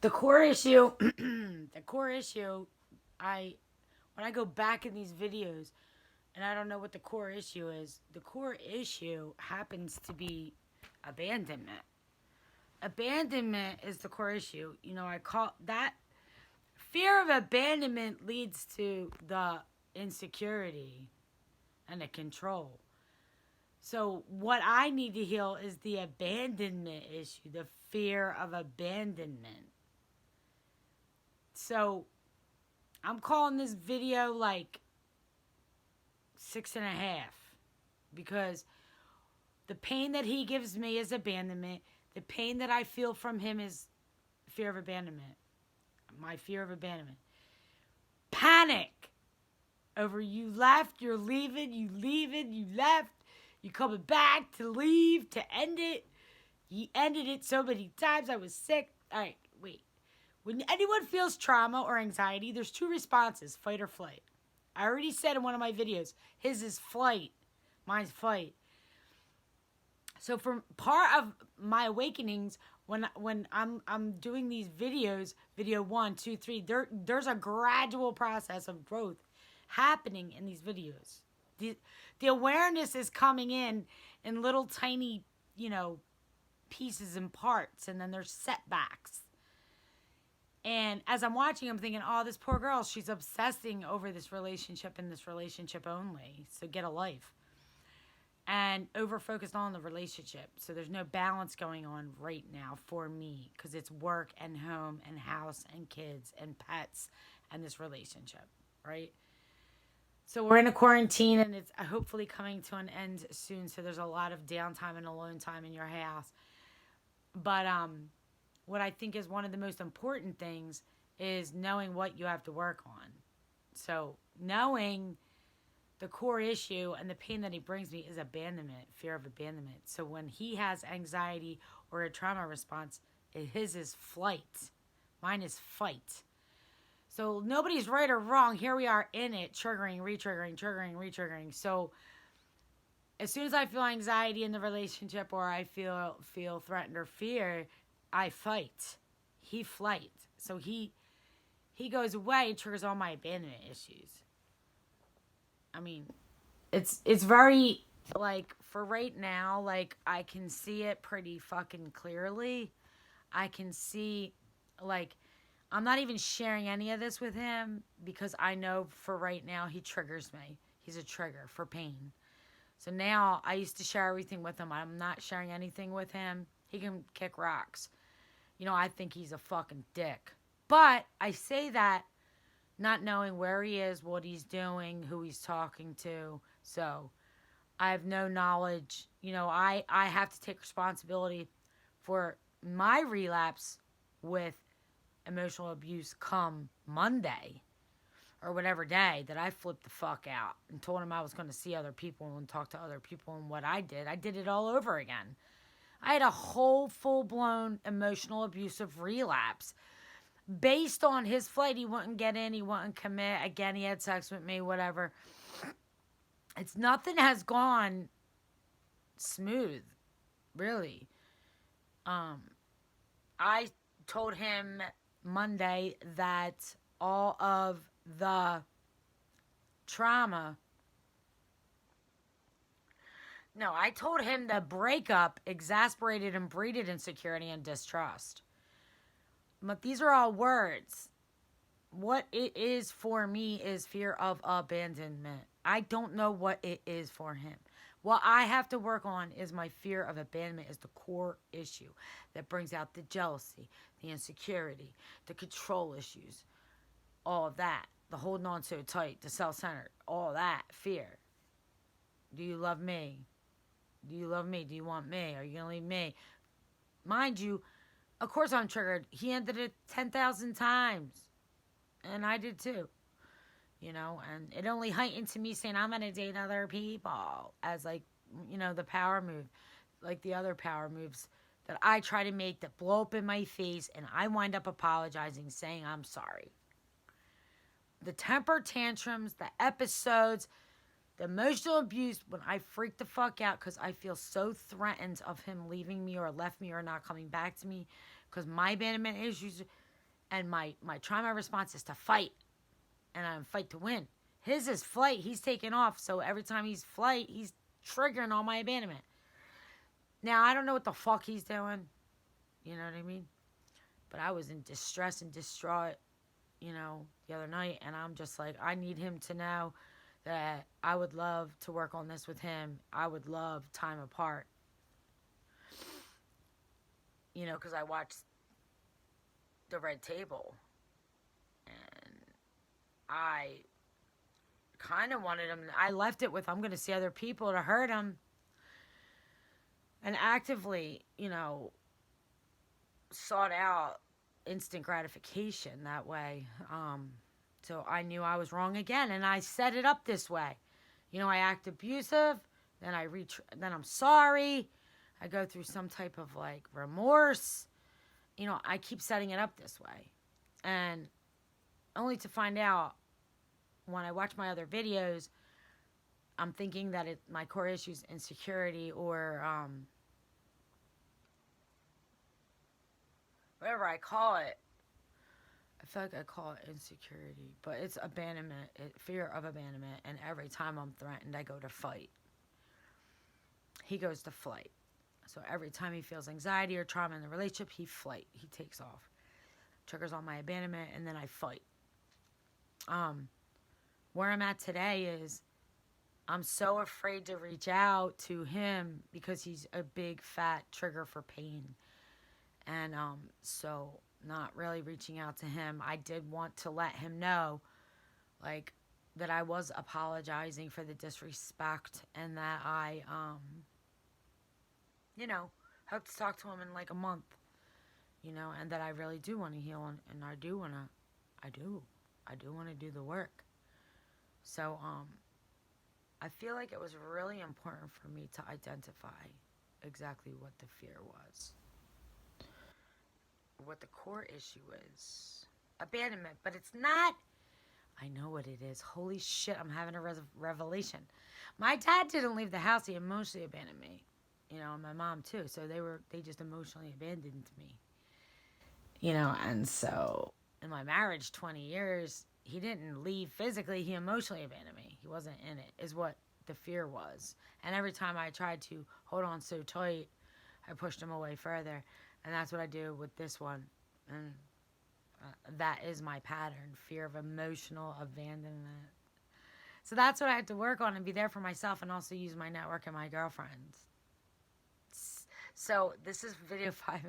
The core issue, the core issue, I when I go back in these videos and I don't know what the core issue is, the core issue happens to be abandonment. Abandonment is the core issue. I call that fear of abandonment leads to the insecurity and the control. So, what I need to heal is the abandonment issue, the fear of abandonment. So, I'm calling this video like 6.5 because the pain that he gives me is abandonment. The pain that I feel from him is fear of abandonment. My fear of abandonment. Panic over you left, you're leaving, you left, you coming back to leave, to end it. You ended it so many times. I was sick. All right, wait. When anyone feels trauma or anxiety, there's two responses, fight or flight. I already said in one of my videos, his is flight, mine's fight. So for part of my awakenings, when I'm doing these videos, video 1, 2, 3, there's a gradual process of growth happening in these videos. The awareness is coming in little tiny, pieces and parts, and then there's setbacks. And as I'm watching, I'm thinking, oh, this poor girl, she's obsessing over this relationship and this relationship only. So get a life. And over focused on the relationship. So there's no balance going on right now for me because it's work and home and house and kids and pets and this relationship, right? So we're in a quarantine and it's hopefully coming to an end soon. So there's a lot of downtime and alone time in your house. But what I think is one of the most important things is knowing what you have to work on. So knowing the core issue and the pain that he brings me is abandonment, fear of abandonment. So when he has anxiety or a trauma response, his is flight. Mine is fight. So nobody's right or wrong. Here we are in it, triggering, re-triggering, triggering, re-triggering. So as soon as I feel anxiety in the relationship or I feel threatened or fear, I fight. He flight. So he goes away, triggers all my abandonment issues. I mean, it's very like for right now, like I can see it pretty fucking clearly. I can see like I'm not even sharing any of this with him because I know for right now he triggers me. He's a trigger for pain. So now I used to share everything with him. I'm not sharing anything with him. He can kick rocks. I think he's a fucking dick. But I say that not knowing where he is, what he's doing, who he's talking to. So I have no knowledge. I have to take responsibility for my relapse with emotional abuse come Monday or whatever day that I flipped the fuck out and told him I was going to see other people and talk to other people. And what I did it all over again. I had a whole full-blown emotional abusive relapse based on his flight. He wouldn't get in, he wouldn't commit. Again, he had sex with me, whatever. It's nothing has gone smooth, really. I told him Monday that all of the trauma. No, I told him the breakup exasperated and breeded insecurity and distrust. But these are all words. What it is for me is fear of abandonment. I don't know what it is for him. What I have to work on is my fear of abandonment is the core issue that brings out the jealousy, the insecurity, the control issues, all of that. The holding on so tight, the self-centered, all that, fear. Do you love me? Do you love me? Do you want me? Are you going to leave me? Mind you, of course I'm triggered. He ended it 10,000 times. And I did too. And it only heightened to me saying I'm going to date other people as like, the power move. Like the other power moves that I try to make that blow up in my face and I wind up apologizing, saying I'm sorry. The temper tantrums, the episodes, the emotional abuse when I freak the fuck out because I feel so threatened of him leaving me or left me or not coming back to me because my abandonment issues And my trauma response is to fight, and I'm fight to win. His is flight. He's taking off. So every time he's flight, he's triggering all my abandonment. Now, I don't know what the fuck he's doing. You know what I mean? But I was in distress and distraught, the other night. And I'm just like, I need him to know that I would love to work on this with him. I would love time apart. Because I watched The Red Table. And I kind of wanted him. I left it with, I'm going to see other people to hurt him. And actively, sought out instant gratification that way. So I knew I was wrong again, and I set it up this way. I act abusive, then then I'm sorry. I go through some type of like remorse. I keep setting it up this way, and only to find out when I watch my other videos, I'm thinking that my core issue is insecurity or whatever I call it. I feel like I call it insecurity, but it's abandonment, fear of abandonment. And every time I'm threatened, I go to fight. He goes to flight. So every time he feels anxiety or trauma in the relationship, he takes off. Triggers all my abandonment, and then I fight. Where I'm at today is I'm so afraid to reach out to him because he's a big fat trigger for pain. And so not really reaching out to him. I did want to let him know, like, that I was apologizing for the disrespect and that I, hope to talk to him in like a month, and that I really do want to heal and I do want to do the work. So, I feel like it was really important for me to identify exactly what the fear was. What the core issue is. Abandonment. But it's not. I know what it is. Holy shit, I'm having a revelation. My dad didn't leave the house. He emotionally abandoned me. And my mom too. So they just emotionally abandoned me. And so in my marriage, 20 years, he didn't leave physically. He emotionally abandoned me. He wasn't in it, is what the fear was. And every time I tried to hold on so tight, I pushed him away further. And that's what I do with this one. And that is my pattern, fear of emotional abandonment. So that's what I had to work on and be there for myself and also use my network and my girlfriends. So this is video 5.5.